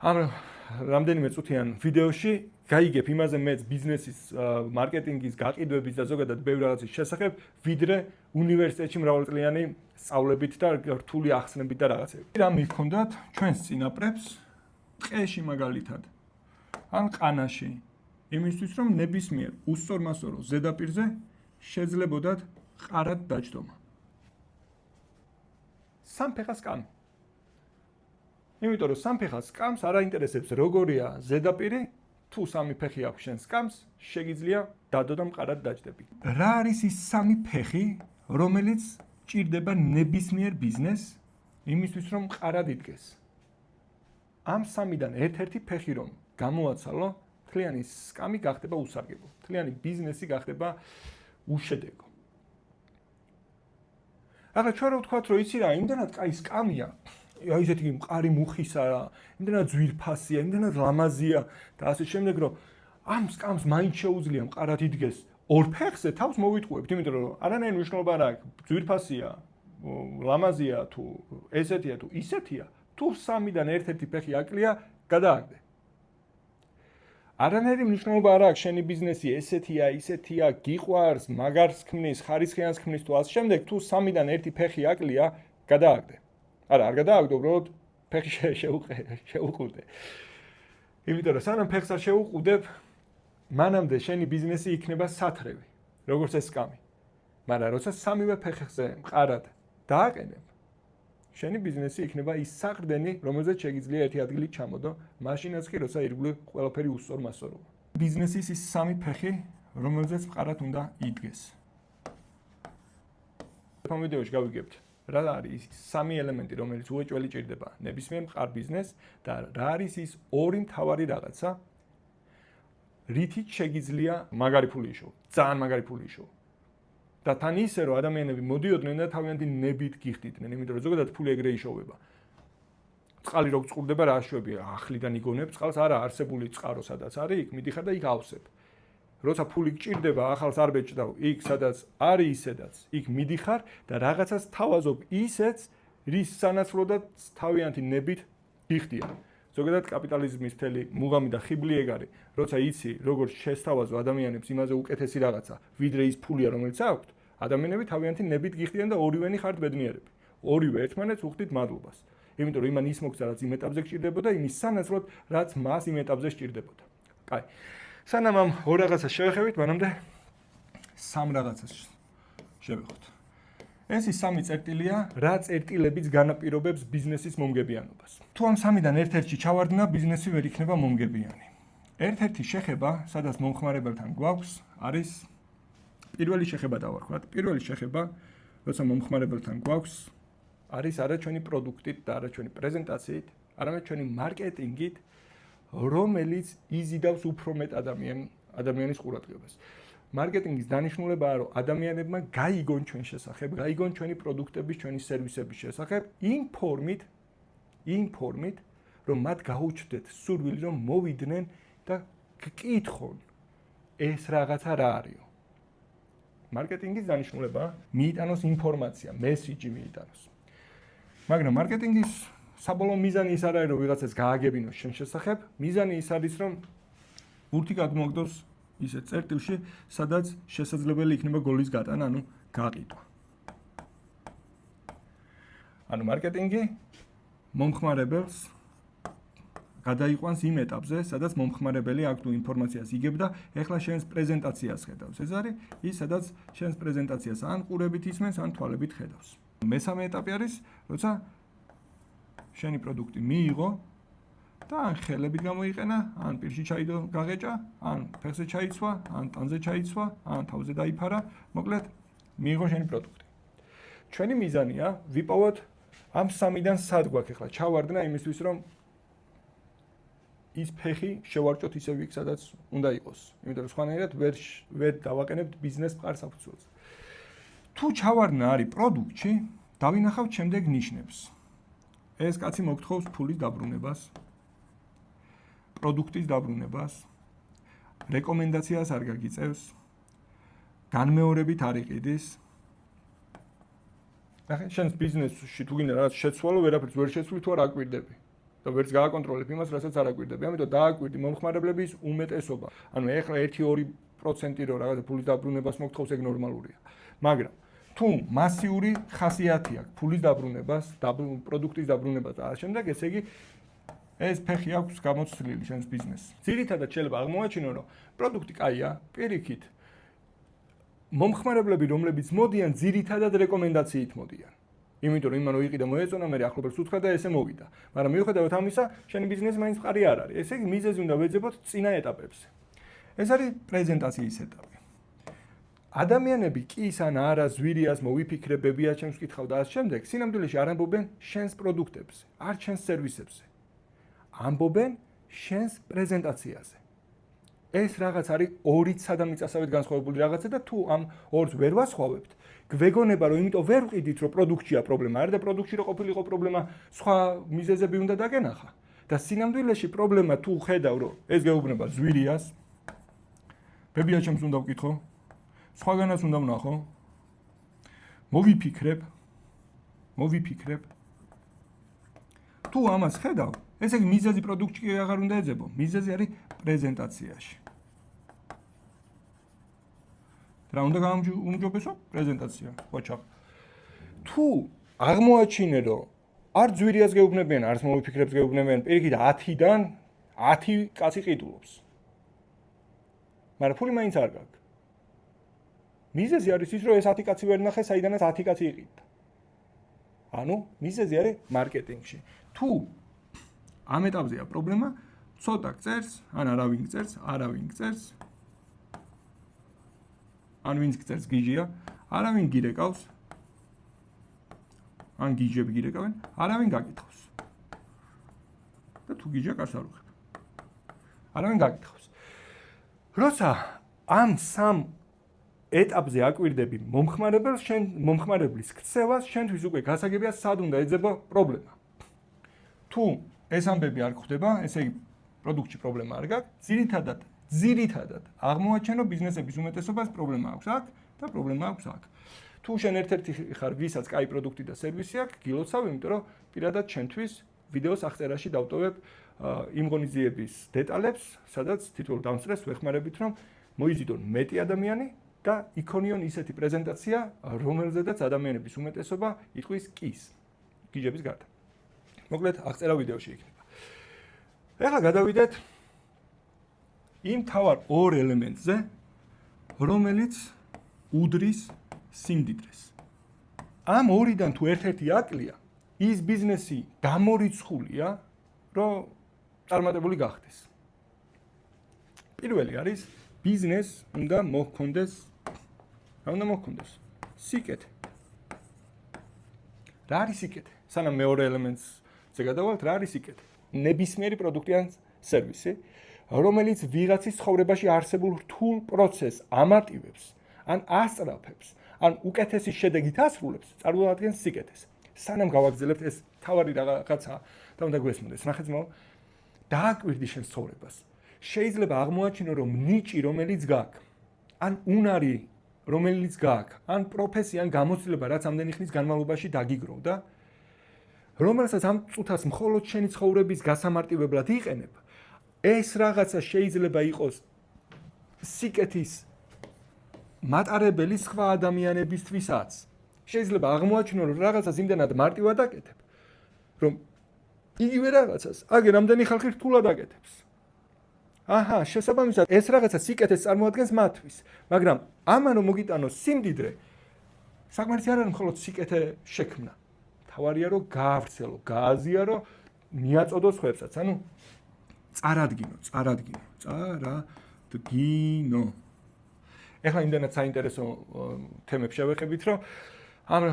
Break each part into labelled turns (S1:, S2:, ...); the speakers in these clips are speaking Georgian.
S1: ამ რამდენიმე წუთიან ვიდეოში გაიგებ იმაზე მეც ბიზნესის მარკეტინგის გაყიდვების და ზოგადად ბევრ რაღაცის შესახებ, ვიდრე უნივერსიტეტში მრავალწლიანი სწავლებით და რთული ახსნებით და რაღაცებით. რა მიქონდათ ჩვენს წინაპრებს ტყეში მაგალითად ან ყანაში იმისთვის რომ ნებისმიერ უსწორმასწორო ზედაპირზე შეძლებოდათ ყარად დაჯდომა. სამფეხა სკამი. იმიტომ რომ სამფეხა სკამს არ აინტერესებს როგორია ზედაპირი, თუ სამი ფეხი აქვს შენ სკამს, შეგიძლია დადო და მყარად დაჯდები. რა არის ის სამი ფეხი, რომელიც ჭირდება ნებისმიერ ბიზნესს იმისთვის რომ მყარად იდგეს? ამ სამიდან ერთ-ერთი ფეხი რომ გამოაცალო, მთლიანი სკამი გახდება უსარგებლო. მთლიანი ბიზნესი გახდება უშედეგო. ახლა ჩვენ რო ვთქვათ, რომ იცი რა, იმდანად კაი სკამია, აი ესეთი მყარი მუხისაა, იმდანად ძვირფასია, იმდანად ლამაზია და ასე შემდეგ, რომ ამ სკამს მაინც შეუძლია მყარად იდგეს ორ ფეხზე თავს მოვიტყუებთ, იმიტომ რომ არანაირი მნიშვნელობა არ აქვს, ძვირფასია, ლამაზია თუ ესეთია თუ ისეთია, თუ სამიდან ერთ-ერთი ფეხი აკლია, გადააგდე. არანაირი მნიშვნელობა არ აქვს შენი ბიზნესი ესეთია, ისეთია, გიყვარს, მაგარს ქმნის, ხარისხიანს ქმნის თუ ასე შემდეგ, თუ სამიდან ერთი ფეხი აკლია, გადააგდე. არა, არ გადააგდო, უბრალოდ ფეხი შეუყუდე. იმიტომ რომ სანამ ფეხს არ შეუყუდებ, მანამდე შენი ბიზნესი იქნება სათრევი, როგორც ეს სკამი. მაგრამ როცა სამივე ფეხზე მყარად დააყენებ, შენი ბიზნესი იქნება ის საყრდენი, რომელზეც შეგიძლია ერთი ადგილით ჩამოდო, მაშინაც კი როცა ირგვლივ ყველაფერი უსწორმასწოროა. ბიზნესის ის სამი ფეხი, რომელზეც მყარად უნდა იდგეს. ამ ვიდეოში გავიგებთ, რა არის ის სამი ელემენტი, რომელიც უეჭველი ჭირდება ნებისმიერ მყარ ბიზნესს და რა არის ის ორი მთავარი რაღაცა, რითიც შეგიძლია მაგარი ფული იშოვო, ძალიან მაგარი ფული იშოვო. და თან ისე რომ ადამიანები მოდიოდნენ და თავიანთი ნებით გიხდიდნენ, იმიტომ რომ ზოგადად ფული ეგრე იშოვება. წყალი რო წყურდება რა შვებია, ახლიდან იგონებ წყალს, არა არსებული წყარო სადაც არის, იქ მიდიხარ და იქ ავსებ. როცა ფული გჭირდება, ახალს არ ბეჭდავ, იქ სადაც არის ისედაც, იქ მიდიხარ და რაღაცას თავაზობ ისეც, რის სანაცვლოდაც თავიანთი ნებით გიხდიან. ზოგადად კაპიტალიზმის მთელი მუღამი და ხიბლი ეგ არის, როცა იცი როგორ შესთავაზო ადამიანებს იმაზე უკეთესი რაღაცა, ვიდრე ის ფულია რომელიც აქვთ, ადამიანები თავიანთი ნებით გიხდიან და ორივენი ხართ ბედნიერები. ორივე ერთმანეთს უხდით მადლობას. იმიტომ რომ იმან ის მოგცა რაც იმ ეტაპზე გჭირდებოდა, იმის სანაცვლოდ რაც მას იმ ეტაპზე სჭირდებოდა. კაი. სანამ ამ ორ რაღაცას შევეხებით, მანამდე სამ რაღაცას შევეხოთ. ეს ის სამი წერტილია, რა წერტილებიც განაპირობებს ბიზნესის მომგებიანობას. თუ ამ სამიდან ერთ-ერთში ჩავარდნა, ბიზნესი ვერ იქნება მომგებიანი. ერთ-ერთი შეხება, სადაც მომხმარებელთან გვაქვს, არის პირველი შეხება დავარქვათ. პირველი შეხება, როცა მომხმარებელთან გვაქვს, არის არა ჩვენი პროდუქტით და არა ჩვენი პრეზენტაციით, არამედ ჩვენი მარკეტინგით, რომელიც იზიდავს უფრო მეტ ადამიანის ყურადღებას. მარკეტინგის დანიშნულებაა, რომ ადამიანებმა გაიგონ ჩვენ შესახებ, გაიგონ ჩვენი პროდუქტების, ჩვენი სერვისების შესახებ იმ ფორმით, რომ მათ გაუჩნდეთ სურვილი, რომ მოვიდნენ და გკითხონ ეს რაღაცა რა არისო. მარკეტინგის დანიშნულებაა მიიტანოს ინფორმაცია, მესიჯი მიიტანოს. მაგრამ მარკეტინგის საბოლოო მიზანი ის არ არის, რომ ვიღაცას გააგებინოს შენ შესახებ, მიზანი ის არის, რომ ბურთი გადმოგდოს ისეთ წერტილში, სადაც შესაძლებელი იქნება გოლის გატანა, ანუ გაყიდვა. ანუ მარკეტინგი მომხმარებელს გადაიყვანს იმ ეტაპზე, სადაც მომხმარებელი აქ თუ ინფორმაციას იგებდა, ეხლა შენს პრეზენტაციას ხედავს. ეს არის ის, სადაც შენს პრეზენტაციას ან ყურებით ისმენს, ან თვალებით ხედავს. მესამე ეტაპი არის, როცა შენი პროდუქტი მიიღო და ან ხელებით გამოიყენა, ან პირში ჩაიდო გაღეჭა, ან ფეხზე ჩაიცვა, ან ტანზე ჩაიცვა, ან თავზე დაიფარა, მოკლედ მიიღო შენი პროდუქტი. ჩვენი მიზანია ვიპოვოთ ამ სამიდან სად გვაქვს ახლა ჩავარდნა იმისთვის, რომ ის ფეხი შევარჭოთ ისევ იქ, სადაც უნდა იყოს. იმიტომ რომ სხვანაირად ვერ დავაყენებთ ბიზნეს მყარ საფუძველს. თუ ჩავარდნა არის პროდუქტში, დავინახავთ შემდეგ ნიშნებს. ეს კაცი მოგთხოვს ფულის დაბრუნებას, პროდუქტის დაბრუნებას, რეკომენდაციას არ გაგიწევს, განმეორებით არ იყიდის. ახლა შენს ბიზნესში თუ გინდა რაღაც შეცვალო, ვერაფერს ვერ შეცვლი თუ არ აკვირდები. და ვერც გააკონტროლებ იმას, რასაც არ აკვირდები. ამიტომ დააკვირდი მომხმარებლების უმეტესობა. ანუ ეხლა 1-2% რო რაღაცა ფულის დაბრუნებას მოგთხოვს, ეგ ნორმალურია. მაგრამ თუ მასიური ხასიათი აქვს ფულის დაბრუნებას, პროდუქტის დაბრუნებას და ამ შემდეგ, ესე იგი ეს ფეხი აქვს გამოცვლილი შენს ბიზნესს. ძირითადად შეიძლება აღმოაჩინო, რომ პროდუქტი კაია, პირიქით მომხმარებლები, რომლებიც მოდიან, ძირითადად რეკომენდაციით მოდიან. იმიტომ რომ იმან უიყიდა მოეწონა, მე ახლობელს უთხრა და ესე მოვიდა. მაგრამ მიუხედავად ამისა, შენი ბიზნესი მაინც მყარი არ არის. ესე იგი მიზეზი უნდა ვეძებოთ წინა ეტაპებზე. ეს არის პრეზენტაციის ეტაპი. ადამიანები კის ან არა ზვირიას მოვიფიქრებებია, ჩემს კითხავ და ამ შემდეგ, სინამდვილეში არ ამბობენ შენს პროდუქტებზე, არ შენს სერვისებზე. ამბობენ შენს პრეზენტაციაზე. ეს რაღაც არის ორით სადამ მიწასავით განსხვავებული რაღაცა და თუ ამ ორს ვერ ვასხვავებთ, გვეგონება რომ იმიტომ ვერ ვყიდით რომ პროდუქტია პრობლემა, არა და პროდუქტში რო ყოფილიყო პრობლემა, სხვა მიზეზები უნდა დაგენახა. და სინამდვილეში პრობლემა თუ ხედავ რომ ეს გეუბნება ზვირიას, ბებიაჩემს უნდა ვკითხო, სხვაგანაც უნდა ვნახო, მოვიფიქრებ. თუ ამას ხედავ, ესე იგი მიზეზი პროდუქტში აღარ უნდა ეძებო, მიზეზი არის პრეზენტაციაში. რა უნდა გაუმჯობესო? პრეზენტაცია, ხოჩა. თუ აღმოაჩინე, რომ არ ზვირიას გეუბნებიან, არც მოვიფიქრებს გეუბნებიან, პირიქით 10-დან 10 კაცი ყიდულობს. მაგრამ ფული მაინც არ გაქვს. მიზეზი არის ის, რომ ეს 10 კაცი ვერ ნახე, საიდანაც 10 კაცი იყიდდა. ანუ მიზეზი არის მარკეტინგში. თუ ამ ეტაპზეა პრობლემა, ცოტა წერს, ან არავინ წერს, ან ვინც წერს გიჟია, არავინ გირეკავს, ან გიჟები გირეკავენ, არავინ გაკითხავს. და თუ გიჟია კარს არ უხებ. არავინ გაკითხავს. როცა ამ სამ ეტაპზე აკვირდები მომხმარებელს, შენ მომხმარებლის ქცევას, შენთვის უკვე გასაგებია სად უნდა ეძებო პრობლემა. თუ ეს ამბები არ გვხდება, ესე იგი პროდუქტში პრობლემა არ გაქვს, ძირითადად აღმოაჩენო ბიზნესების უმეტესობას პრობლემა აქვს აქ და პრობლემა აქვს აქ. თუ შენ ერთ-ერთი ხარ, ვისაც კაი პროდუქტი და სერვისი აქვს, გილოცავ, იმიტომ რომ პირადად შენთვის ვიდეოს აღწერაში დავტოვებ იმ ღონისძიების დეტალებს, სადაც თითოეულ დამსწრეს ვეხმარებით, რომ მოიზიდონ მეტი ადამიანი და იქონიონ ისეთი პრეზენტაცია, რომელზედაც ადამიანების უმეტესობა იტყვის კის, გიჟების გარდა. მოკლედ, აღწერა ვიდეოში იქნება. ეხლა გადავიდეთ იმ თავარ ორ ელემენტზე, რომელიც უდრის სიმდიდრეს. ამ ორიდან თუ ერთ-ერთი აკლია, ის ბიზნესი გამორიცხულია, რომ წარმატებული გახდეს. პირველი არის ბიზნეს უნდა მოჰქონდეს, რა უნდა მოჰქონდეს? სიკეთე. რა არის სიკეთე? სანამ მეორე ელემენტზე გადავალთ, რა არის სიკეთე? ნებისმიერი პროდუქტი ან სერვისი, რომელიც ვიღაცის ცხოვრებაში არსებულ რთულ პროცესს ამარტივებს, ან ასწრაფებს, ან უკეთესი შედეგით ასრულებს, წარმოადგენს სიკეთეს. სანამ გავაგრძელებთ ეს თავარი რაღაცა და უნდა გვესმოდეს. ნახეთ ძმაო, დააკვირდი შენ ცხოვრებას. შეიძლება აღმოაჩინო, რომ ნიჭი, რომელიც გაქვს, ან უნარი, რომელიც გაქვს, ან პროფესია, ან გამოცდილება, რაც ამდენი ხნის განმავლობაში დაგიგროვდა, რომელსაც ამ წუთას მხოლოდ შენი ცხოვრების გასამარტივებლად იყენებ, ეს რაღაცა შეიძლება იყოს სიკეთის მატარებელი სხვა ადამიანებისთვისაც. შეიძლება აღმოაჩინო, რომ რაღაცას იმდენად მარტივად აკეთებ, რომ იგივე რაღაცას აგერ ამდენი ხალხი რთულად აკეთებს. აჰა, შესაბამისად ეს რაღაცა სიკეთეს წარმოადგენს მათთვის, მაგრამ ამან რომ მოგიტანოს სიმდიდრე, საკმარისი არ არის მხოლოდ სიკეთე შექმნა. თავარია რომ გაავრცელო, გააზიარო, მიაწოდო სხვებსაც. ანუ წარადგინო. ეხლა იმდენად საინტერესო თემებს შევეხებით, რომ ამ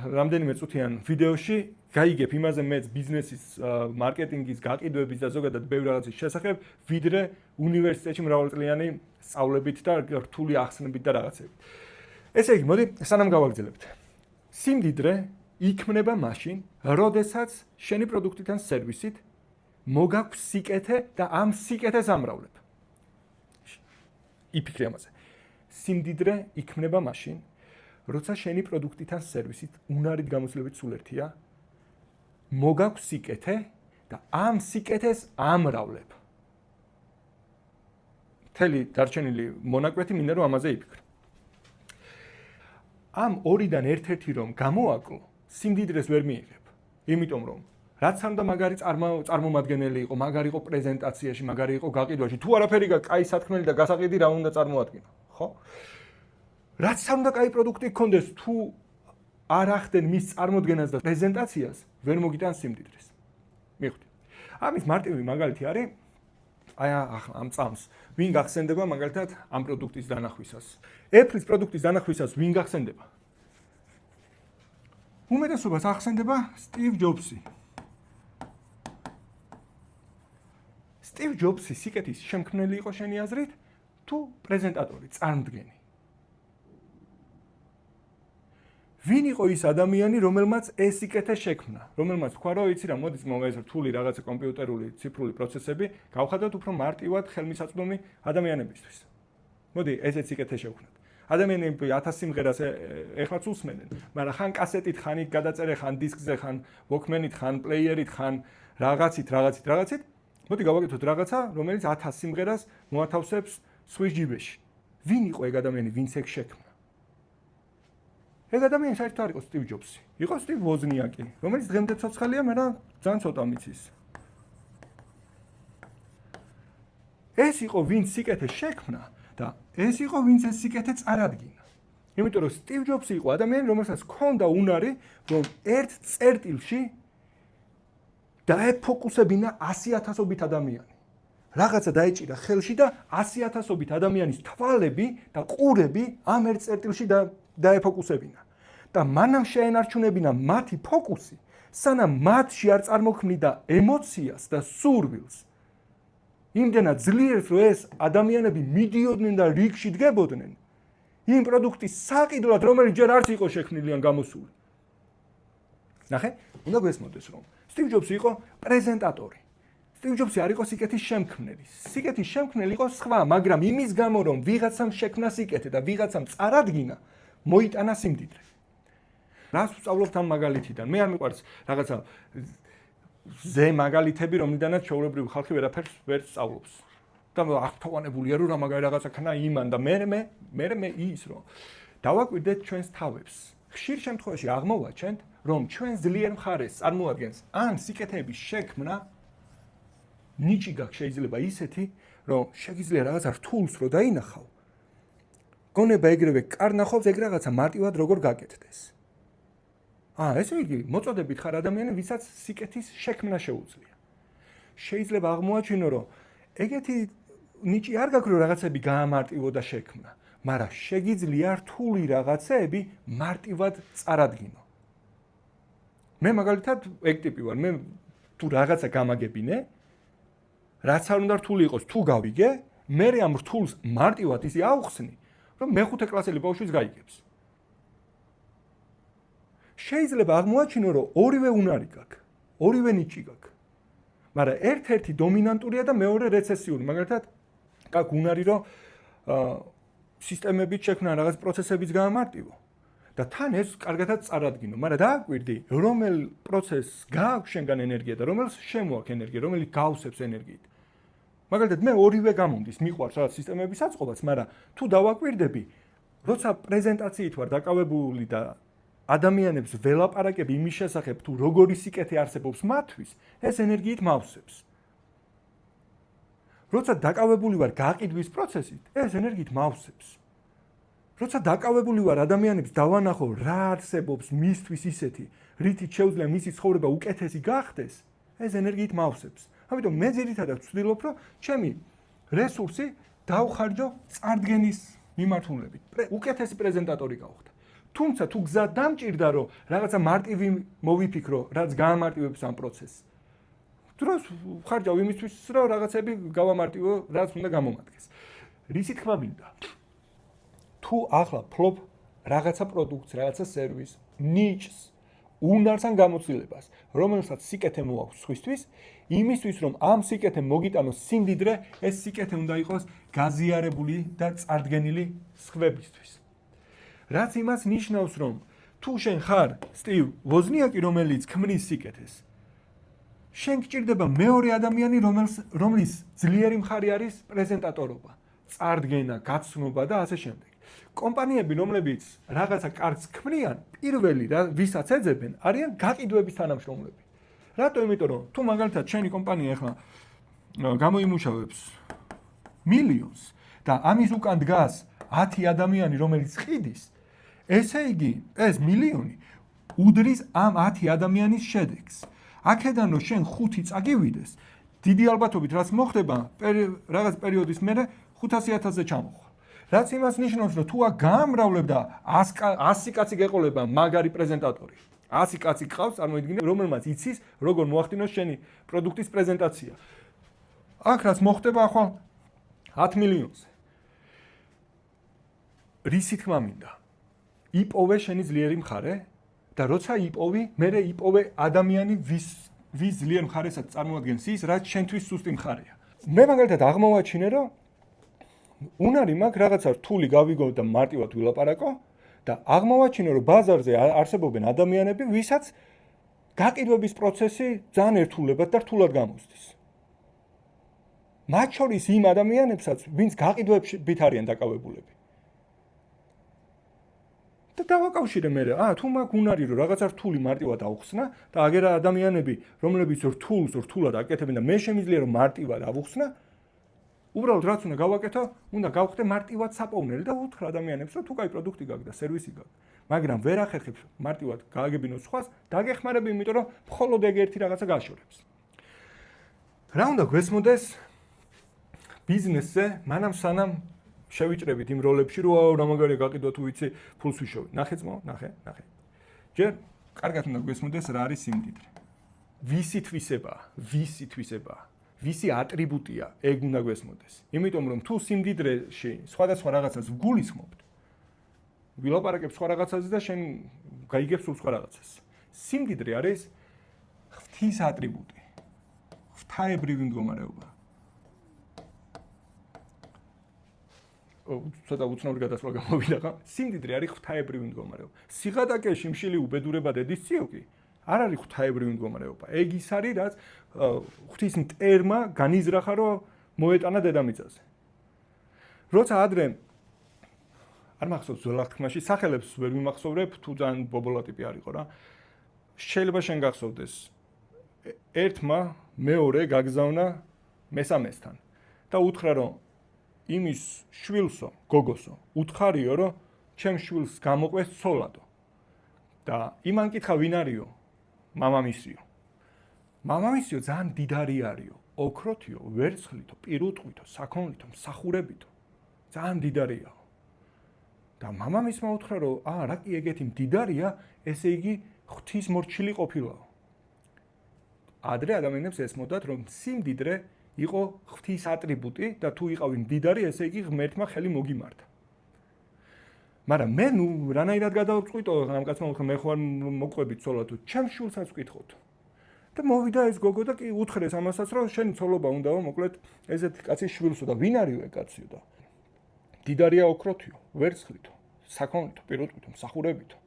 S1: რამდენიმე წუთიან ვიდეოში გაიგებ იმაზე მეც ბიზნესის, მარკეტინგის, გაყიდვების და ზოგადად ბევრი რაღაცის შესახებ, ვიდრე უნივერსიტეტში მრავალწლიანი სწავლებით და რთული ახსნებით და რაღაცებით. ესე იგი, მოდი, სანამ გავაგრძელებთ. სიმდიდრე იქმნება მაშინ, როდესაც შენი პროდუქტით ან სერვისით მოგაქვს სიკეთე და ამ სიკეთეს ამრავლებ. იფიქრე ამაზე. სიმდიდრე იქმნება მაშინ, როცა შენი პროდუქტით ან სერვისით უნარით გამოსვლებით სულ ერთია, მოგაქვს სიკეთე და ამ სიკეთეს ამრავლებ. მთელი დარჩენილი მონაკვეთი მინდა რომ ამაზე იფიქრო. ამ ორიდან ერთ-ერთი რომ გამოვაკლო, სიმდიდრეს ვერ მიიღებ. იმიტომ რომ რაც ამდა მაგარი წარმომადგენელი იყო, მაგარი იყო პრეზენტაციაში, მაგარი იყო გაყიდვაში, თუ არაფერი კაი სათქმელი და გასაყიდი რა უნდა წარმოადგინო, ხო? რაც ამდა კაი პროდუქტი გქონდეს, თუ არ ახდენ მის წარმოდგენას და პრეზენტაციას, ვერ მოგიტან სიმდიდრეს. მიხვდი. ამის მარტივი მაგალითი არის აი ახლა ამ წამს ვინ გახსენდება მაგალითად ამ პროდუქტის დანახვისას. Apple-ის პროდუქტის დანახვისას ვინ გახსენდება? უმეტესობას ახსენდება Steve Jobs-ი. Steve Jobs-ი სიკეთის შემქმნელი იყო შენი აზრით თუ პრეზენტატორი, წარმდგენი? ვინ იყო ის ადამიანი, რომელმაც ეს სიკეთე შექმნა, რომელმაც თქვა რომ იცი რა, მოდი ეს რთული რაღაცა კომპიუტერული ციფრული პროცესები გავხადოთ უფრო მარტივად ხელმისაწვდომი ადამიანებისთვის. მოდი ესეც სიკეთე შევქმნათ. ადამიანები 1000 სიმღერას ეხლაც უსმენენ, მაგრამ ხან კასეტით, ხან იქ გადაწერე, ხან დისკზე, ხან ვოქმენით, ხან პლეიერით, ხან რაღაცით. მოდი გავაკეთოთ რაღაცა, რომელიც 1000 სიმღერას მოათავსებს Swiss ჯიბეში. ვინ იყო ეგ ადამიანი, ვინც ეგ შექმნა? ეგ ადამიანი საერთოდ არ იყო Steve Jobs-ი. იყო Steve Wozniak-ი, რომელიც დღემდე ცოცხალია, მაგრამ ძალიან ცოტა მიცის. ეს იყო ვინც სიკეთე შექმნა და ეს იყო ვინც ეს სიკეთე წარადგინა. იმიტომ რომ Steve Jobs-ი იყო ადამიანი, რომელსაც ჰქონდა უნარი, რომ ერთ წერტილში დაეფოკუსებინა 100,000-ობით ადამიანი. რაღაცა დაეჭირა ხელში და 100,000-ობით ადამიანის თვალები და ყურები ამ ერთ წერტილში დაეფოკუსებინა. და მანამ შეენარჩუნებინა მათი ფოკუსი, სანამ მათში არ წარმოქმნიდა ემოციას და სურვილს. იმდენად ძლიერს, რომ ეს ადამიანები მიდიოდნენ და რიგში დგებოდნენ იმ პროდუქტის საყიდლად, რომელიც ჯერ არც იყო შექმნილი ან გამოსული. ნახე, უნდა გვესმოდეს, რომ Steve Jobs იყო პრეზენტატორი. Steve Jobs არ იყო სიკეთის შემქმნელი. სიკეთის შემქმნელი იყო სხვა, მაგრამ იმის გამო, რომ ვიღაცამ შექმნა სიკეთე და ვიღაცამ წარადგინა, მოიტანა სიმდიდრე. რას ვსწავლობთ ამ მაგალითიდან? მე არ მიყვარს რაღაცა ზე მაგალითები, რომლიდანაც ჩვეულებრივი ხალხი ვერაფერს ვერ სწავლობს. და აღფრთოვანებულია, რომ რა მაგარი რაღაცა ქნა იმან და მე ის რომ დავაკვირდეთ ჩვენს თავებს. ხშირ შემთხვევაში აღმოვაჩენთ, რომ ჩვენ ძლიერ მხარეს წარმოადგენს ან სიკეთეების შექმნა ნიჭი გაქვს შეიძლება ისეთი, რომ შეგიძლია რაღაცა რთულს რო დაინახავ. გონება ეგრევე კარნახობს ეგ რაღაცა მარტივად როგორ გაკეთდეს. ესე იგი, მოწოდებით ხარ ადამიანი, ვისაც სიკეთის შექმნა შეუძლია. შეიძლება აღმოაჩინო, რომ ეგეთი ნიჭი არ გაქვს, რომ რაღაცები გაამარტივო და შექმნა, მაგრამ შეგიძლია რთული რაღაცები მარტივად წარადგინო. მე მაგალითად ეგ ტიპი ვარ, მე თუ რაღაცა გამაგებინე, რაც არ უნდა რთული იყოს, თუ გავიგე, მე ამ რთულს მარტივად ისე ავხსნი, რომ მეხუთე კლასელი ბავშვიც გაიგებს. შეიძლება აღმოაჩინო, რომ ორივე უნარი გაქვს, ორივე ნიჭი გაქვს. მაგრამ ერთ-ერთი დომინანტურია და მეორე რეცესიული. მაგალითად, გაქვს უნარი, რომ სისტემებით შექმნა რაღაც პროცესებიც გაამარტივო და თან ეს კარგადაც წარადგინო. მაგრამ დააკვირდი, რომელ პროცესს გააქვს შენგან ენერგია და რომელს შემოაქვს ენერგია, რომელიც გავსებს ენერგიით. მაგალითად, მე ორივე გამომდის, მიყვარს რაღაც სისტემების აწყობაც, მაგრამ თუ დავაკვირდები, როცა პრეზენტაციით ვარ დაკავებული და ადამიანებს ველაპარაკები იმის შესახებ, თუ როგორი სიკეთე არსებობს მათთვის, ეს ენერგიით მავსებს. როცა დაკავებული ვარ გაყიდვის პროცესით, ეს ენერგიით მავსებს. როცა დაკავებული ვარ ადამიანებს დავანახო რა არსებობს მისთვის ისეთი, რითიც შეუძლია მისი ცხოვრება უკეთესი გახდეს, ეს ენერგიით მავსებს. ამიტომ მე ძირითადად ვცდილობ, რომ ჩემი რესურსი დავხარჯო წარდგენის მიმართულებით. უკეთესი პრეზენტატორი გავხდე. თუმცა თუ გზა დამჭირდა, რომ რაღაცა მარტივი მოვიფიქრო, რაც გაამარტივებს ამ პროცესს. დროს ხარჯავ იმისთვის, რომ რაღაცები გავამარტივო, რაც უნდა გამომადგეს. რისი თქმა მინდა? თუ ახლა ფლობ რაღაცა პროდუქტს, რაღაცა სერვისს, ნიჭს, უნარს ან გამოცდილებას, რომელსაც სიკეთე მოაქვს სხვისთვის, იმისთვის, რომ ამ სიკეთემ მოგიტანოს სიმდიდრე, ეს სიკეთე უნდა იყოს გაზიარებული და წარდგენილი სხვებისთვის. რაც იმას ნიშნავს, რომ თუ შენ ხარ Steve Wozniak-ი, რომელიც ქმნის სიკეთეს, შენ გჭირდება მეორე ადამიანი, რომლის ძლიერი მხარე არის პრეზენტატორობა, წარდგენა, გაცნობა და ასე შემდეგ. კომპანიები, რომლებიც რაღაცა კარგს ქმნიან, პირველი ვისაც ეძებენ, არიან გაყიდვების თანამშრომლები. რატო? იმიტომ რომ თუ მაგალითად შენი კომპანია ახლა გამოიმუშავებს მილიონს და ამის უკან დგას 10 ადამიანი, რომელიც ყიდის, ესე იგი ეს მილიონი უდრის ამ 10 ადამიანის შედეგს. აქედან რომ შენ 5 წაგივიდეს, დიდი ალბათობით რაც მოხდება, რაღაც პერიოდის მერე 500,000-ზე ჩამოხვალ. რაც იმას ნიშნავს, რომ თუ გაამრავლებ და 100 კაცი გეყოლება მაგარი პრეზენტატორი, 100 კაცი გყავს, წარმოიდგინე, რომელმაც იცის, როგორ მოახდინოს შენი პროდუქტის პრეზენტაცია. აქ რაც მოხდება ახლა 10 მილიონზე. რისი თქმა მინდა? იპოვე შენი ძლიერი მხარე და როცა იპოვი, მერე იპოვე ადამიანი, ვის ძლიერ მხარესაც წარმოადგენს ის, რაც შენთვის სუსტი მხარეა. მე მაგალითად აღმოვაჩინე, რომ უნარი მაქვს რაღაცა რთული გავიგო და მარტივად ვილაპარაკო და აღმოვაჩინე, რომ ბაზარზე არსებობენ ადამიანები, ვისაც გაყიდვების პროცესი ძალიან ერთულებად და რთულად გამოსდის. მათ შორის იმ ადამიანებსაც, ვინც გაყიდვებით არიან დაკავებულები. და დავაკავშირე მე, თუ მაქვს უნარი, რომ რაღაცა რთული მარტივად ავხსნა და აგერა ადამიანები, რომლებიც რთულად აკეთებენ და მე შემიძლია რომ მარტივად ავხსნა, უბრალოდ რაც უნდა გავაკეთო, უნდა გავხდე მარტივად საპოვნელი და უთხრა ადამიანებს, რომ თუ კაი პროდუქტი გაქვს და სერვისი გაქვს, მაგრამ ვერ ახერხებს მარტივად გააგებინო სხვას, დაგეხმარები, იმიტომ რომ მხოლოდ ეგ ერთი რაღაცა გაშორებს. რა უნდა გვესმოდეს ბიზნესზე, მანამ სანამ შევიჭრებით იმ როლებში, რომ რა მაგარია გაყიდვა თუ ვიცი, ფულს ვიშოვე. ნახე ძმაო, ნახე. ჯერ კარგად უნდა გვესმოდეს რა არის სიმდიდრე. ვისი თვისებაა? ვისი ატრიბუტია, ეგ უნდა გვესმოდეს. იმიტომ რომ თუ სიმდიდრეში სხვადასხვა რაღაცას ვგულისხმობთ, ვილაპარაკებ სხვა რაღაცაზე და შენ გაიგებ სულ სხვა რაღაცას. სიმდიდრე არის ღვთის ატრიბუტი, ღვთაებრივი მდგომარეობა. ცოტა უცნაური გადასვლა გამოვიდა ხა? სიმდიდრე არის ღვთაებრივი მდგომარეობა. სიღატაკე, შიმშილი, უბედურება, დედისციოკი არ არის ღვთაებრივი მდგომარეობა. ეგ ის არის, რაც ღვთის მტერმა განიზრახა, რომ მოეტანა დედამიწაზე. როცა ადრე არ მახსოვს ძველახმაში სახელებს ვერ მიმახსოვრებ, თუ ძალიან ბობოლა ტიპი არისო რა. შეიძლება შენ გახსოვდეს. ერთმა მეორე გაგზავნა მესამესთან და უთხრა, რომ იმის შვილსო, გოგოსო, უთხარიო, რომ ჩემ შვილს გამოყვეს ცოლადო. და იმან კითხა, ვინ არისო? მამამისიო. მამამისიო ძალიან დიდარი არისო, ოქროთიო, ვერცხლითო, პირუტყვითო, საქონლითო, მსახურებითო. ძალიან დიდარიაო. და მამამისმა უთხრა, რომ რა კი ეგეთი მდიდარია, ესე იგი ღვთის მორჩილი ყოფილაო. ადრე ადამიანებს ესმოდათ, რომ სიმდიდრე იყო ღვთის ატრიბუტი და თუ იყავი მდიდარი, ესე იგი ღმერთმა ხელი მოგიმართა. მაგრამ მე რანაირად გადავწყვიტო, ამ კაცმა უთხრა, მე ხوار მოყვებით ცოლად თუ ჩემ შვილსაც ვკითხოთ. და მოვიდა ეს გოგო და კი უთხრეს ამასაც, რომ შენი ცოლობა უნდაო, მოკლედ ესეთი კაცის შვილსო და ვინ არისო ეგ კაციო და დიდარია ოქროთიო, ვერცხლითო, საქონლითო, პირუტყვითო, მსახურებითო.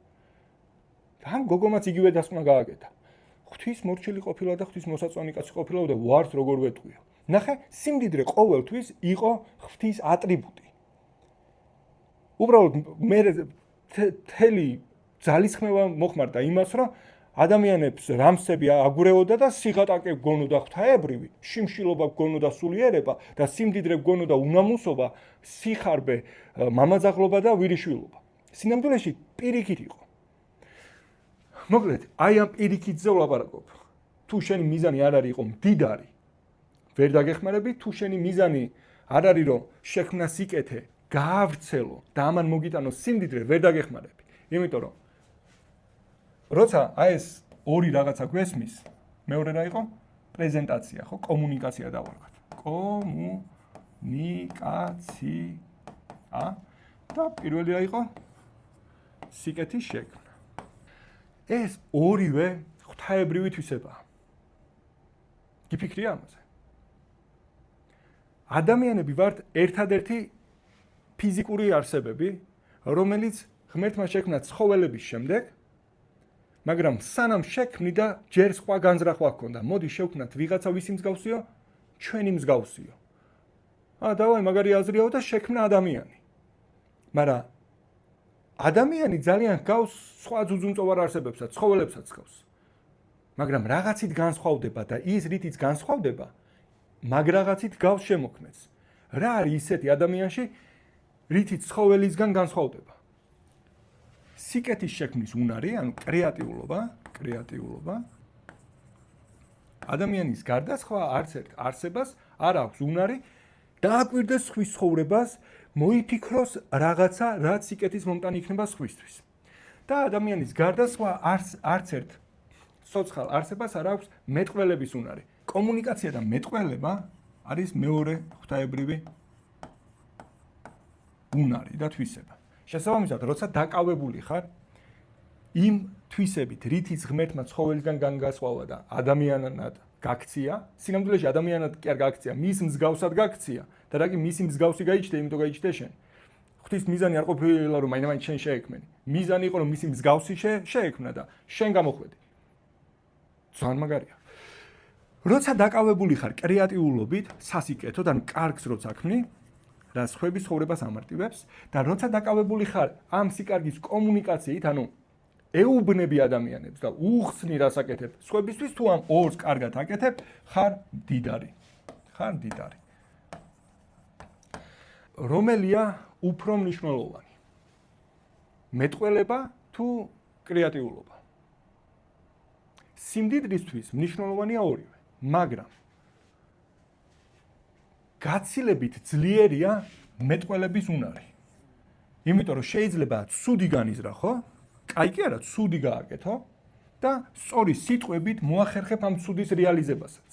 S1: და ამ გოგომაც იგივე დასკვნა გააკეთა. ღვთის მორჩილი ყოფილა და ღვთის მოსაწვენი კაცი ყოფილა და ვართ როგორ ვეტყვიო. ნახე, სიმდიდრე ყოველთვის იყო ღვთის ატრიბუტი. უბრალოდ მე თელი ძალისხმევა მოხმარდა იმას, რომ ადამიანებს რამსები აგურეოდა და სიღატაკე გონოდა ღვთაებრივი, შიმშილობა გონოდა სულიერება და სიმდიდრე გონოდა უნამუსობა, სიხარბე, მამაძაღლობა და ვირიშვილობა. სინამდვილეში პირიქით იყო. მოკლედ, აი ამ პირიქითზე ვლაპარაკობ. თუ შენი მიზანი არ არის იყო მდიდარი, ვერ დაგეხმარები, თუ შენი მიზანი არ არის რომ შექმნა სიკეთე, გაავრცელო და ამან მოგიტანო სიმდიდრე, ვერ დაგეხმარები. იმიტომ რომ როცა აი ეს ორი რაღაცა გვესმის, მეორე რა იყო? პრეზენტაცია, ხო? კომუნიკაცია დავარქვათ. კომუნიკაცია და პირველი რა იყო? სიკეთის შექმნა. ეს ორივე ღვთაებრივი თვისებაა. გიფიქრე ამაზე? ადამიანები ვართ ერთადერთი ფიზიკური არსებები, რომელიც ღმერთმა შექმნა ცხოველების შემდეგ, მაგრამ სანამ შექმნი და ჯერ სხვა განზრახვა ჰქონდა. მოდი შევქმნათ ვიღაცა ვისი მსგავსიო, ჩვენი მსგავსიო. დავაი მაგარი აზრიაო და შექმნა ადამიანი. მაგრამ ადამიანი ძალიან გავს სხვა ძუძუმწოვარ არსებებსაც, ცხოველებსაც გავს. მაგრამ რაღაცით განსხვავდება და ის რითიც განსხვავდება, მაგ რაღაცით გავს შემოქმნეს. რა არის ისეთი ადამიანში, რითიც ცხოველისგან განსხვავდება? სიკეთის შექმნის უნარი, ანუ კრეატიულობა ადამიანის გარდა სხვა არც ერთ არსებას არ აქვს უნარი დააკვირდეს სხვის ცხოვრებას, მოიფიქროს რაღაცა, რაც სიკეთის მომტანი იქნება სხვისთვის. და ადამიანის გარდა სხვა არც ერთ სოციალ არსებას არ აქვს მეტყველების უნარი. კომუნიკაცია და მეტყველება არის მეორე ღვთაებრივი უნარი და თვისება. შესაბამისად, როცა დაკავებული ხარ იმ თვისებით, რითიც ღმერთმა ცხოველისგან განგასხვავა და ადამიანად გაქცია, სინამდვილეში ადამიანად კი არ გაქცია, მის მსგავსად გაქცია და რა კი მისი მსგავსი გაიჩნდა, იმიტომ გაიჩნდა შენ. ღვთის მიზანი არ ყოფილა რომ მაინც შენ შეექმენი. მიზანი იყო რომ მისი მსგავსი შეექმნა და შენ გამოხვედი. ძალიან მაგარია. როცა დაკავებული ხარ კრეატიულობით, სასიკეთოდ ან კარგს როცა ქმნი, და სხვების ცხოვრებას ამარტივებს და როცა დაკავებული ხარ ამ სიკარგის კომუნიკაციით, ანუ ეუბნები ადამიანებს და უხსნი რას აკეთებ სხვებისთვის თუ ამ ორს კარგად აკეთებ, ხარ მდიდარი. რომელია უფრო მნიშვნელოვანი? მეტყველება თუ კრეატიულობა? სიმდიდრისთვის მნიშვნელოვანია ორივე, მაგრამ გაცილებით ძლიერია მეტყველების უნარი. იმიტომ რომ შეიძლება ცუდი განიზრახო, კაი კი არა, ცუდი გააკეთო და სწორი სიტყვებით მოახერხებ ამ ცუდის რეალიზებასაც.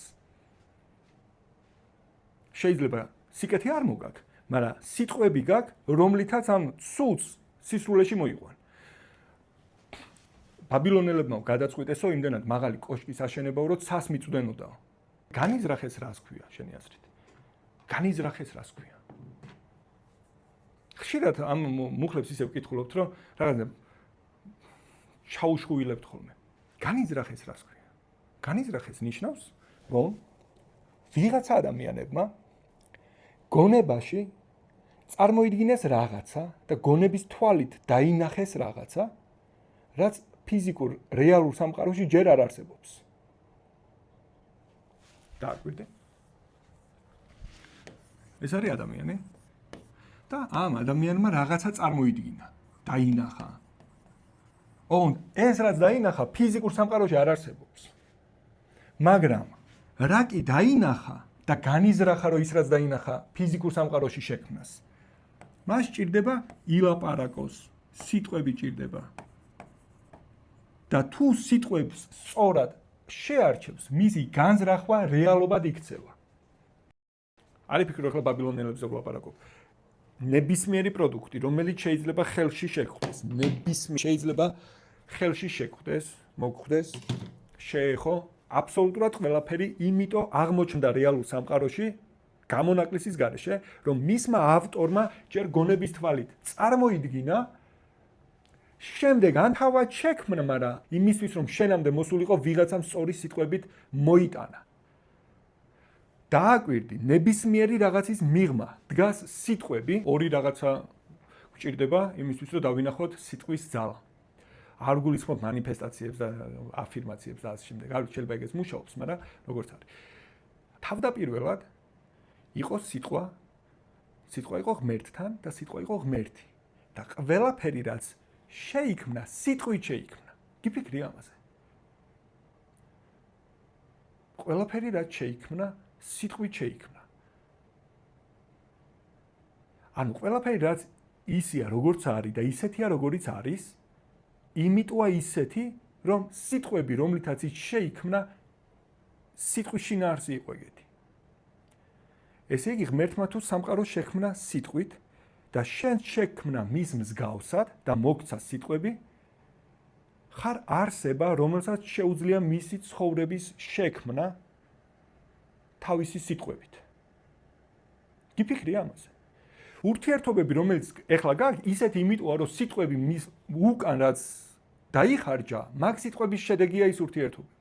S1: შეიძლება სიკეთე არ მოგაქ, მაგრამ სიტყვები გაქ, რომლითაც ამ ცუდს სისრულეში მოიყვან. ბაბილონელებმა გადაწყვიტესო იმდენად მაღალი კოშკის აშენებაო, რომ ცას მიწვდენოდაო. განიზრახეს რას ქვია შენი აზრით? განიზრახეს რას ქვია? ხშირად ამ მუხლებს ისე ვკითხულობთ, რომ რაღაცა ჩაუშხუილებთ ხოლმე. განიზრახეს რას ქვია? განიზრახეს ნიშნავს, რომ ვიღაცა ადამიანებმა გონებაში წარმოიდგინეს რაღაცა და გონების თვალით დაინახეს რაღაცა, რაც ფიზიკურ რეალურ სამყაროში ჯერ არ არსებობს. დააკვირდე? ეს არის ადამიანი და ამ ადამიანმა რაღაცა წარმოიდგინა, დაინახა. ეს რაც დაინახა ფიზიკურ სამყაროში არ არსებობს. მაგრამ რა კი დაინახა და განიზრახა, რომ ის რაც დაინახა ფიზიკურ სამყაროში შექმნას. მას ჭირდება ილაპარაკოს, სიტყვები ჭირდება. და თუ სიტყვებს სწორად შეარჩევს, მისი განზრახვა რეალობად იქცევა. არის ფიქრო ახლა ბაბილონელებზე ვლაპარაკობ. ნებისმიერი პროდუქტი, რომელიც შეიძლება ხელში შეხვდეს, მოგხვდეს, შეეხო აბსოლუტურად ყველაფერი, იმიტომ აღმოჩნდა რეალურ სამყაროში გამონაკლისის გარეშე, რომ მისმა ავტორმა ჯერ გონების თვალით წარმოიდგინა, შემდეგ ანთავად შექმნა, მაგრამ იმისთვის რომ შენამდე მოსულიყო ვიღაცამ სწორი სიტყვებით მოიტანა. დააკვირდი, ნებისმიერი რაღაცის მიღმა დგას სიტყვები, ორი რაღაცა გვჭირდება იმისთვის, რომ დავინახოთ სიტყვის ძალა. არ გულისხმობ მანიფესტაციებს და აფირმაციებს და ასე შემდეგ. არ შეიძლება ეგეც მუშაობს, მაგრამ როგორც არის. თავდაპირველად იყო სიტყვა იყო ღმერთთან და სიტყვა იყო ღმერთი. და ყველაფერი რაც შეიქმნა, სიტყვით შეიქმნა. გიფიქრი ამაზე? ყველაფერი რაც შეიქმნა, სიტყვით შეიქმნა. ანუ ყველაფერი რაც ისია როგორც არის და ისეთია როგორიც არის, იმიტოა ისეთი, რომ სიტყვები, რომლითაც ის შეიქმნა, სიტყვის შინაარსი იყო ეგეთი. ესე იგი ღმერთმა თუ სამყაროს შექმნა სიტყვით და შენ შექმნა მის მსგავსად და მოგცა სიტყვები, ხარ არსება, რომელსაც შეუძლია მისი ცხოვრების შექმნა თავისი სიტყვებით. გიფიქრი ამაზე? ურთიერთობები, რომელიც ეხლა გაქვს, ისეთი იმიტოა, რომ სიტყვები მის უკან რაც დაიხარჯა, მაგ სიტყვების შედეგია ის ურთიერთობები.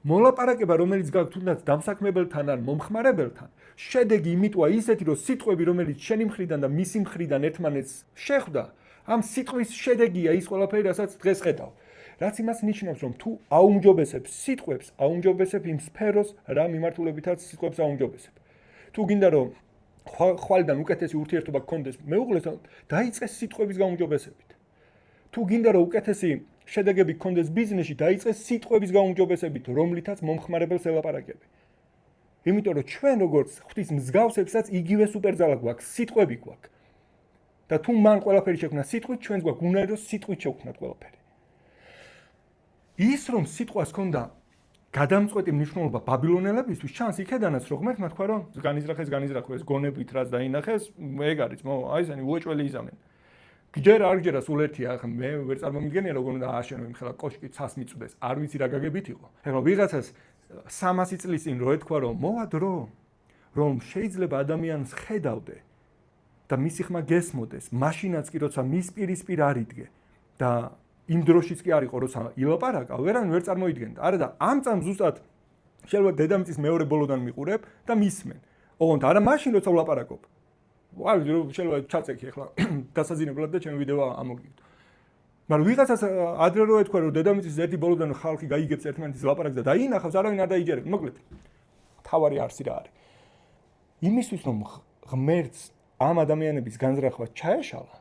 S1: მოლაპარაკება, რომელიც გაქვთ თუნდაც დამსაქმებელთან ან მომხმარებელთან, შედეგი იმიტოა ისეთი, რომ სიტყვები, რომელიც შენი მხრიდან და მისი მხრიდან ერთმანეთს შეხვდა, ამ სიტყვის შედეგია ის ყველაფერი, რასაც დღეს ხედავ. რაც იმას ნიშნავს, რომ თუ აუმჯობესებ სიტყვებს, აუმჯობესებ იმ სფეროს, რა მიმართულებითაც სიტყვებს აუმჯობესებ. თუ გინდა რომ ხვალიდან უკეთესი ურთიერთობა გქონდეს მეუღლეს, დაიწყეს სიტყვების გაუმჯობესებით. თუ გინდა რომ უკეთესი შედეგები გქონდეს ბიზნესში, დაიწყეს სიტყვების გაუმჯობესებით, რომლითაც მომხმარებელს ელაპარაკები. იმიტომ რომ ჩვენ როგორც ღვთის მსგავსებსაც იგივე სუპერძალა გვაქვს, სიტყვები გვაქვს. და თუ მან ყველაფერი შექმნა სიტყვით, ჩვენს გვაქვს უნარი რომ სიტყვით შევქმნათ ყველაფერი. ის რომ სიტყვას ჰქონდა გადამწყვეტი მნიშვნელობა ბაბილონელებისთვის, ჩანს იქედანაც, რომ ღმერთმა თქვა, რომ განიზრახეს გონებით, რაც დაინახეს, ეგ არის, აი ესენი უეჭველი იზამენ. ჯერ არ ჯერა სულ ერთია, ახლა მე ვერ წარმომიდგენია როგორ უნდა ააშენო იმ ხელა კოშკი ცას მიწვდეს, არ ვიცი რა გაგებით იყო. ეხლა ვიღაცას 300 წლის წინ რო ეთქვა, რომ მოვა დრო, რომ შეიძლება ადამიანს ხედავდე და მისი ხმა გესმოდეს, მაშინაც კი როცა მის პირისპირ არიდგე და იმ დროშიც კი არ იყო, როცა ილაპარაკა, ვერან ვერ წარმოიდგენდა. არა და ამ წამს ზუსტად შეიძლება დედამიწის მეორე ბოლოდან მიყურებ და მისმენ. ოღონდ არა მაშინ როცა ვლაპარაკობ. ვარ შეიძლება ჩაწეკი ახლა დასაძინებლად და ჩემი ვიდეო ამოგიგდო. მაგრამ ვიღაცას ადრე რო ეთქვა, რომ დედამიწის ერთი ბოლოდან ხალხი გაიგებს ერთმანეთის ლაპარაკს და დაინახავს, არავინ არ დაიჯერებს. მოკლედ, თავარი არსი რა არის. იმისთვის რომ ღმერთს ამ ადამიანების განზრახვა ჩაეშალა,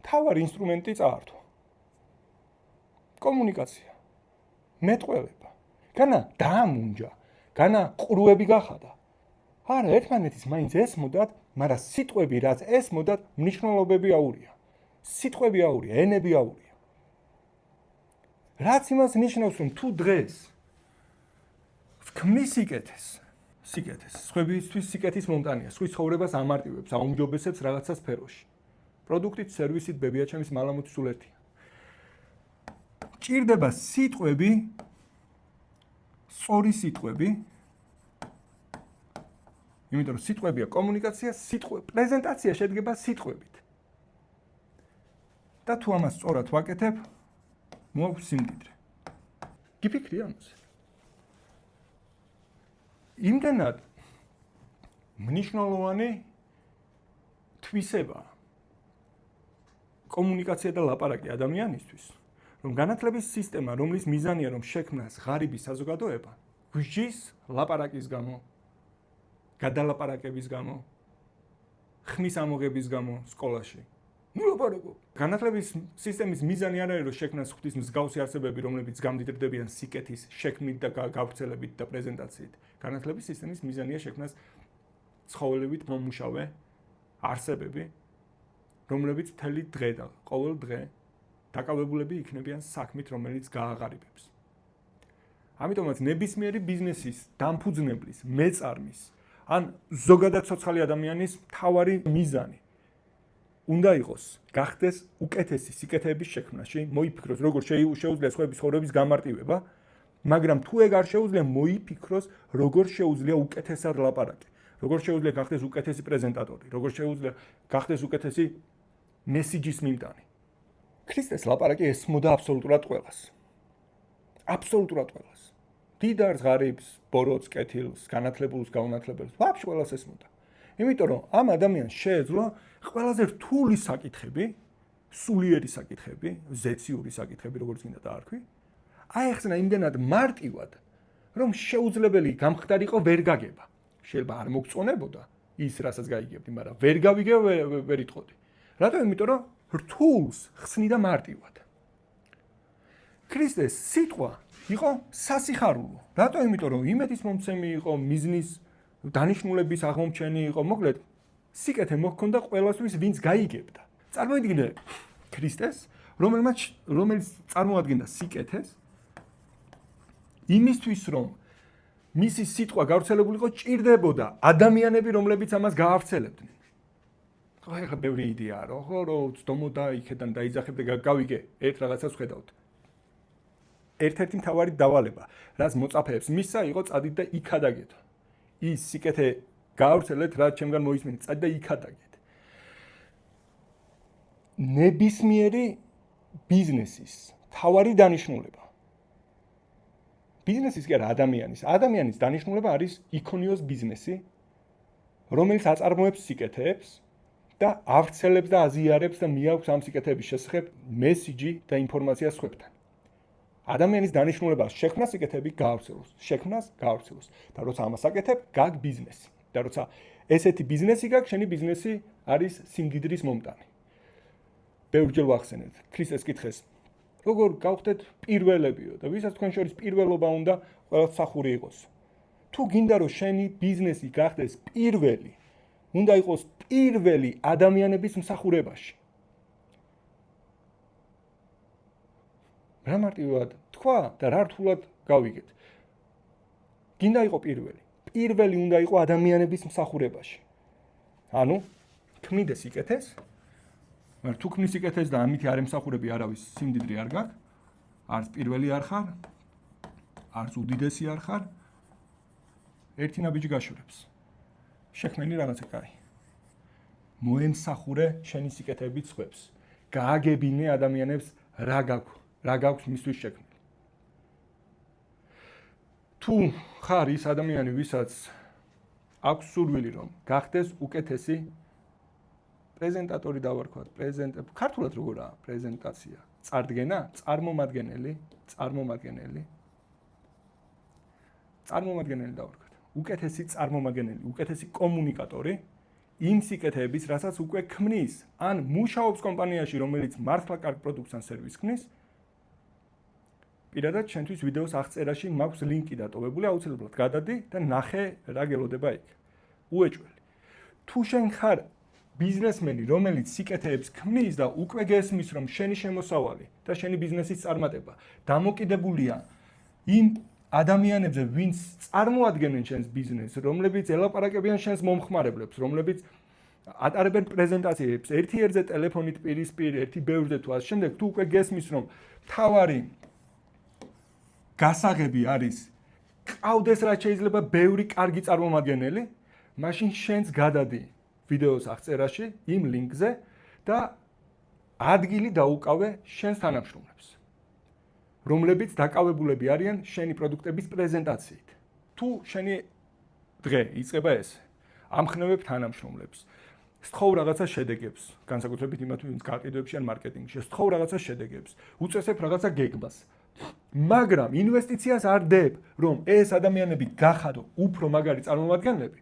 S1: თავარი ინსტრუმენტი წაართვა. კომუნიკაცია. მეტყველება. განა დაამუნჯა, განა ყრუები გახადა. არა, ერთმანეთის მაინც ესმოდათ, მაგრამ სიტყვები რაც ესმოდათ, მნიშვნელობები აურია. სიტყვები აურია, ენები აურია. რაც იმას ნიშნავს, რომ თუ დღეს ვქმნის სიკეთეს, სხვებისთვის სიკეთის მომტანია, სხვის ცხოვრებას ამარტივებს, აუმჯობესებს რაღაცა სფეროში. პროდუქტით, სერვისით, ბებია ჩემის მალამუთი სულ ერთია. ჭირდება სიტყვები, სწორი სიტყვები, იმიტომ რომ სიტყვებია კომუნიკაცია, პრეზენტაცია შედგება სიტყვებით. და თუ ამას სწორად ვაკეთებ, მოაქვს სიმდიდრე. გიფიქრი ამაზე. იმდენად მნიშვნელოვანი თვისება კომუნიკაცია და ლაპარაკი ადამიანისთვის, რომ განათლების სისტემა, რომლის მიზანია რომ შექმნას ღარიბი საზოგადოება, გვიჟის ლაპარაკის გამო, გადალაპარაკების გამო, ხმის ამოღების გამო სკოლაში. ლაპარაკობ. განათლების სისტემის მიზანი არ არის რომ შექმნას ღვთის მსგავსი არსებები, რომლებიც გამდიდრდებიან სიკეთის შექმნით და გავრცელებით და პრეზენტაციით. განათლების სისტემის მიზანია შექმნას ცხოველებით მომუშავე არსებები, რომლებიც მთელი დღე და ყოველ დღე დაკავებულები იქნებიან საქმით, რომელიც გააღარიბებს. ამიტომაც ნებისმიერი ბიზნესის დამფუძნებლის, მეწარმის, ან ზოგადად ცოცხალი ადამიანის მთავარი მიზანი უნდა იყოს გახდეს უკეთესი სიკეთეების შექმნაში, მოიფიქროს როგორ შეუძლია სხვების ცხოვრების გამარტივება, მაგრამ თუ ეგ არ შეუძლია, მოიფიქროს როგორ შეუძლია უკეთესად ლაპარაკი, როგორ შეუძლია გახდეს უკეთესი პრეზენტატორი, როგორ შეუძლია გახდეს უკეთესი მესიჯის მიმტანი. ქრისტეს ლაპარაკი ესმოდა აბსოლუტურად ყველას. აბსოლუტურად ყველას. დიდარს, ღარიბს, ბოროტს, კეთილს, განათლებულს, გაუნათლებელს, ვაფშე ყველას ესმოდა. იმიტომ რომ ამ ადამიანს შეეძლო ყველაზე რთული საკითხები, სულიერი საკითხები, ზეციური საკითხები, როგორც გინდა დაარქვი, აეხსნა იმდენად მარტივად, რომ შეუძლებელი გამხდარიყო ვერ გაგება. შეიძლება არ მოგწონებოდა ის, რასაც გაიგებდი, მაგრამ ვერ გავიგე, ვერ იტყოდი. რატომ? იმიტომ რომ რთულს ხსნიდა მარტივად. ქრისტეს სიტყვა იყო სასიხარულო. რატომ? იმიტომ რომ იმედის მომცემი იყო, მიზნის დანიშნულების აღმომჩენი იყო, მოკლედ სიკეთე მოჰქონდა ყველასთვის, ვინც გაიგებდა. წარმოიდგინე ქრისტეს, რომელიც წარმოადგენდა სიკეთეს, იმისთვის რომ მისი სიტყვა გავრცელებულიყო, ჭირდებოდა ადამიანები, რომლებიც ამას გაავრცელებდნენ. ახლა ბევრი იდეაა, რომ ცდომოდა იქიდან დაიძახებდა, გავიგე, ერთ რაღაცას ვხედავთ. ერთ-ერთი მთავარი დავალება, რაც მოწაფეებს მისცა, იყო წადით და იქადაგეთ. ის სიკეთე გაავრცელეთ, რაც ჩემგან მოისმენთ, წადით და იქადაგეთ. ნებისმიერი ბიზნესის თავარი დანიშნულება. ბიზნესის კი არა ადამიანის დანიშნულება არის იქონიოს ბიზნესი, რომელიც აწარმოებს სიკეთეებს და ავრცელებს და აზიარებს და მიაქვს ამ სიკეთეების შესახებ მესიჯი და ინფორმაცია სხვებთან. ადამიანის დანიშნულება შექმნა სიკეთეები გაავრცელოს და როცა ამას აკეთებ, გაგ ბიზნესი. და როცა ესეთი ბიზნესი გაქვს, შენი ბიზნესი არის სიმდიდრის მომტანი. ბევრჯერ ვახსენეთ ქრისტეს კითხეს, როგორ გავხდეთ პირველებიო და ვისაც თქვენ შორის პირველობა უნდა ყველა მსახური იყოს. თუ გინდა რომ შენი ბიზნესი გახდეს პირველი, უნდა იყოს პირველი ადამიანების მსახურებაში. რა მარტივად თქვა და რა რთულად გავიგეთ. გინდა იყო პირველი. პირველი უნდა იყო ადამიანების მსახურებაში. ანუ ქმნიდე სიკეთეს, მაგრამ თუ ქმნის სიკეთეს და ამით არ ემსახურები არავის სიმდიდრე არ გაქვს, არც პირველი არ ხარ, არც უდიდესი არ ხარ, ერთი ნაბიჯი გაშორებს. შექმენი რაღაცა კაი. მოემსახურე შენი სიკეთეებით სხვებს. გააგებინე ადამიანებს რა გაქვს მისთვის შექმნილი. თუ ხარ ის ადამიანი, ვისაც აქვს სურვილი რომ გახდეს უკეთესი პრეზენტატორი დავარქვათ, ქართულად როგორაა პრეზენტაცია? წარდგენა, წარმომადგენელი დავარქვათ. უკეთესი წარმომადგენელი, უკეთესი კომუნიკატორი იმ სიკეთეების, რასაც უკვე ქმნის, ან მუშაობს კომპანიაში, რომელიც მართლა კარგ პროდუქტს ან სერვისს ქმნის. პირადად შენთვის ვიდეოს აღწერაში მაქვს ლინკი დატოვებული, აუცილებლად გადადი და ნახე რა გელოდება იქ. უეჭველი. თუ შენ ხარ ბიზნესმენი, რომელიც სიკეთეებს ქმნის და უკვე გესმის, რომ შენი შემოსავალი და შენი ბიზნესის წარმატება დამოკიდებულია იმ ადამიანებზე, ვინც წარმოადგენენ შენს ბიზნესს, რომლებიც ელაპარაკებიან შენს მომხმარებლებს, რომლებიც ატარებენ პრეზენტაციებს ერთ-ერთზე ტელეფონით პირისპირ, ერთი ბევრზე თუ ასე შემდეგ, თუ უკვე გესმის, რომ თავარი გასაღები არის ყავდეს რაც შეიძლება ბევრი კარგი წარმომადგენელი, მაშინ შენს გადადი ვიდეოს აღწერაში იმ ლინკზე და ადგილი დაუკავე შენს თანამშრომლებს, რომლებიც დაკავებულები არიან შენი პროდუქტების პრეზენტაციით. თუ შენი დღე იწყება ესე, ამხნევებ თანამშრომლებს, სთხოვ რაღაცა შედეგებს, განსაკუთრებით იმათ, ვინც გაყიდვებში ან მარკეტინგში, სთხოვ რაღაცა შედეგებს, უწესებ რაღაცა გეგმას. მაგრამ ინვესტიციას არ დებ, რომ ეს ადამიანები გახადო უფრო მაგარი წარმომადგენლები.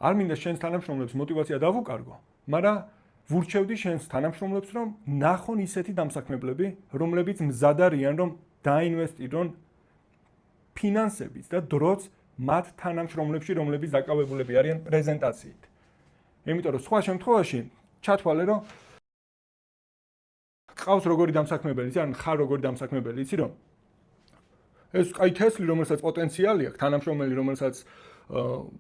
S1: არ მინდა შენს თანამშრომლებს მოტივაცია დავუკარგო, მაგრამ ვურჩევდი შენს თანამშრომლებს, რომ ნახონ ისეთი დამსაქმებლები, რომლებიც მზად არიან, რომ დაინვესტირონ ფინანსებით და დროც მათ თანამშრომლებში, რომლებიც დაკავებულები არიან პრეზენტაციით. იმიტომ რომ სხვა შემთხვევაში ჩათვალე, რომ ყავს როგორი დამსაქმებელი, ან ხარ როგორი დამსაქმებელი, იცი რომ ეს კაი თესლი, რომელსაც პოტენციალი აქვს, თანამშრომელი, რომელსაც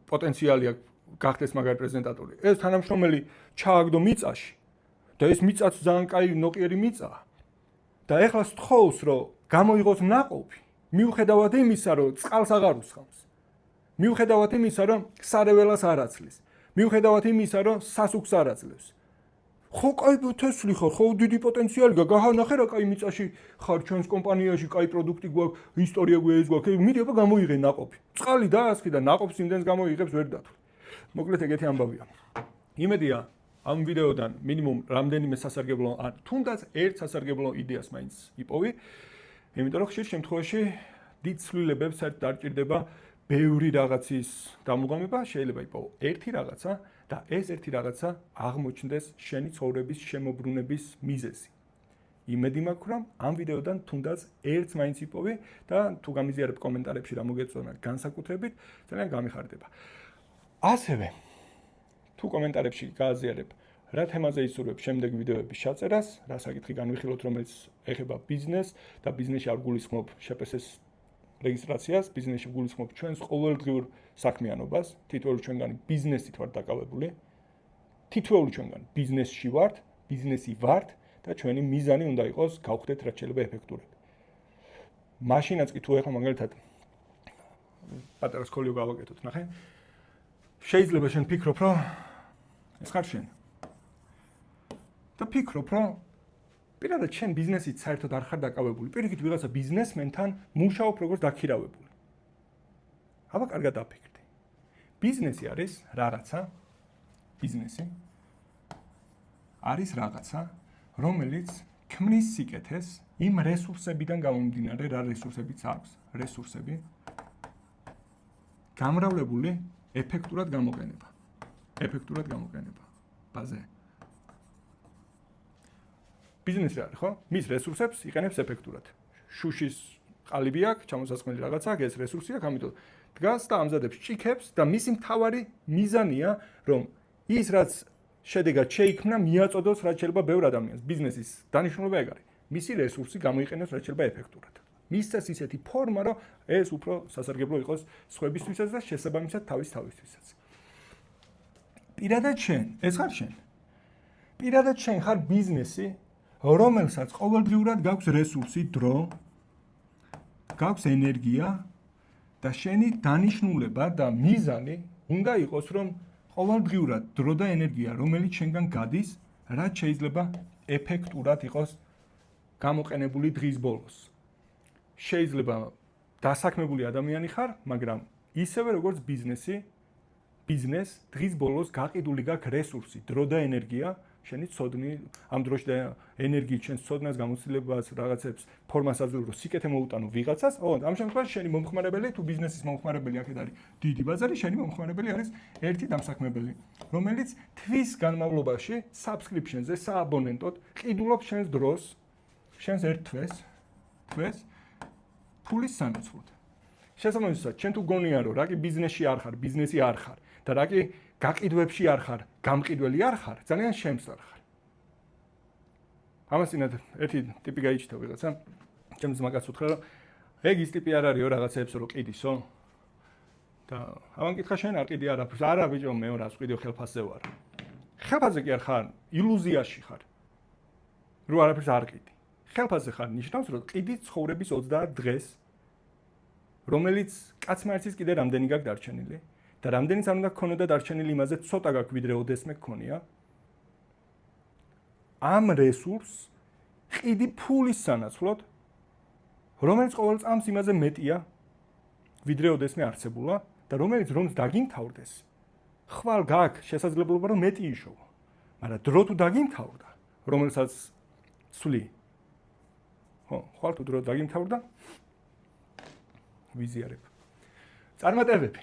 S1: პოტენციალი აქვს გახდეს მაგარი პრეზენტატორი. ეს თანამშრომელი ჩააგდო მიწაში და ეს მიწაც ძალიან კაი ნოყიერი მიწაა. და ეხლა სთხოვს, რომ გამოიღოს ნაყოფი, მიუხედავად იმისა, რომ წყალს აღარ უსხამს. მიუხედავად იმისა, რომ სარეველას არ აცლის. მიუხედავად იმისა, რომ სასუქს არ აძლევს. ხო კაი თესლი ხარ, ხო დიდი პოტენციალი გაქვს, გაანახე რა კაი მიწაში ხარ ჩვენს კომპანიაში, კაი პროდუქტი გვაქვს, ისტორია გვაქვს, მიდი აბა გამოიღე ნაყოფი. წყალი დაასხი და ნაყოფს იმდენს გამოიღებს ვერ დათვლი. მოკლედ ეგეთი ამბავია. იმედია ამ ვიდეოდან მინიმუმ რამდენიმე სასარგებლო ან თუნდაც ერთ სასარგებლო იდეას მაინც იპოვი. იმიტომ რომ ხშირ შემთხვევაში დიდ ცვლილებებს საერთოდ არ ჭირდება ბევრი რაღაცის დამუღამება, შეიძლება იპოვო ერთი რაღაცა და ეს ერთი რაღაცა აღმოჩნდეს შენი ცხოვრების შემოbrunების მიზეზი. იმედი მაქვს, რომ ამ ვიდეოდან თუნდაც ერთს მაინც იპოვი და თუ გამიზიარებ კომენტარებში რა მოგეწონა განსაკუთრებით, ძალიან გამიხარდება. ასევე თუ კომენტარებში გააზიარებ რა თემაზე ისურვებ შემდეგ ვიდეოების ჩაწერას, რა საკითხი განვიხილოთ, რომელიც ეხება ბიზნესს და ბიზნესში არ გულისხმობ შეპესეს რეგისტრაციას, ბიზნესში გულისხმობ ჩვენს ყოველდღიურ საქმიანობას, თითოეული ჩვენგანი ბიზნესით ვართ დაკავებული, თითოეული ჩვენგანი ბიზნესში ვართ, ბიზნესი ვართ და ჩვენი მიზანი უნდა იყოს გავხდეთ რაც შეიძლება ეფექტურად. მაშინაც კი თუ ეხლა მაგალითად პატარა სკოლიო გავაკეთოთ, ნახე. შეიძლება შენ ფიქრობ, რომ ეს ხარ შენ. და ფიქრობ, რომ პირადად შენ ბიზნესით საერთოდ არ ხარ დაკავებული. პირიქით ვიღაცა ბიზნესმენთან მუშაობ როგორც დაქირავებული. აბა კარგად დაფიქრდი. ბიზნესი არის რაღაცა, რომელიც ქმნის სიკეთეს იმ რესურსებიდან გამომდინარე, რა რესურსებიც აქვს, რესურსები გამრავლებული ეფექტურად გამოყენება. ბაზე. ბიზნესი არის, ხო? მის რესურსებს იყენებს ეფექტურად. შუშის ყალიბი აქვს, ჩამოსასხმელი რაღაცა აქვს, ეს რესურსი აქვს, ამიტომ დგას და ამზადებს ჭიქებს და მისი მთავარი მიზანია, რომ ის რაც შედეგად შეიქმნა, მიაწოდოს რაც შეიძლება ბევრ ადამიანს. ბიზნესის დანიშნულება ეგ არის. მისი რესურსი გამოიყენოს რაც შეიძლება ეფექტურად. მისცეს ისეთი ფორმა, რომ ეს უფრო სასარგებლო იყოს სხვებისთვისაც და შესაბამისად თავისთვისაც. პირადად შენ, ეს ხარ შენ. პირადად შენ ხარ ბიზნესი, რომელსაც ყოველდღიურად გაქვს რესურსი, დრო, გაქვს ენერგია და შენი დანიშნულება და მიზანი უნდა იყოს, რომ ყოველდღიურად დრო და ენერგია, რომელიც შენგან გადის, რაც შეიძლება ეფექტურად იყოს გამოყენებული დღის ბოლოს. შეიძლება დასაქმებული ადამიანი ხარ, მაგრამ ისევე როგორც ბიზნეს დღის ბოლოს გაყიდული გაქვს რესურსი, დრო და ენერგია, შენი ცოდნი, ამ დროში და ენერგიით შენს ცოდნას, გამოცდილებას, რაღაცებს ფორმას აძლევ, რომ სიკეთე მოუტანო ვიღაცას, ამ შემთხვევაში შენი მომხმარებელი თუ ბიზნესის მომხმარებელი აქეთ არის დიდი ბაზარი, შენი მომხმარებელი არის ერთი დამსაქმებელი, რომელიც თვის განმავლობაში subscription-ზე, სააბონენტოდ ყიდულობს შენს დროს, შენს ერთ თვეს ფულის სანაცვლოდ. შესაბამისად, შენ თუ გონია რომ რა კი ბიზნესში არ ხარ, ბიზნესი არ ხარ და რა კი გაყიდვებში არ ხარ, გამყიდველი არ ხარ, ძალიან შემწარ ხარ. ამასინად ერთი ტიპი გაიჩნდა ვიღაცა, ჩემს მაგას უთხრა რომ ეგ ის ტიპი არ არისო რაღაცებს რო ყიდისო. და ამან კითხა შენ არ ყიდი არაფერს, არა ბიჭო, მე რას ყიდიო, ხელფასზე ვარ. ხელფასზე კი არ ხარ, ილუზიაში ხარ. რო არაფერს არ ყიდი. ხელფასზე ხარ ნიშნავს, რომ ყიდი ცხოვრების 30 დღეს, რომელიც კაცმა ერთის კიდე რამდენი გაქვს დარჩენილი და რამდენიც არ უნდა გქონოდა დარჩენილი იმაზე ცოტა გაქვს ვიდრე ოდესმე გქონია. ამ რესურსს ყიდი ფულის სანაცვლოდ, რომელიც ყოველ წამს იმაზე მეტია ვიდრე ოდესმე არსებულა და რომელიც რომს დაგიმთავრდეს, ხვალ გაქვს შესაძლებლობა რომ მეტი იშოვო. მაგრამ დრო თუ დაგიმთავრდა, რომელსაც სვლი ხვალ თუ დრო დაგიმთავრდა ვიზიარებ. წარმატებები.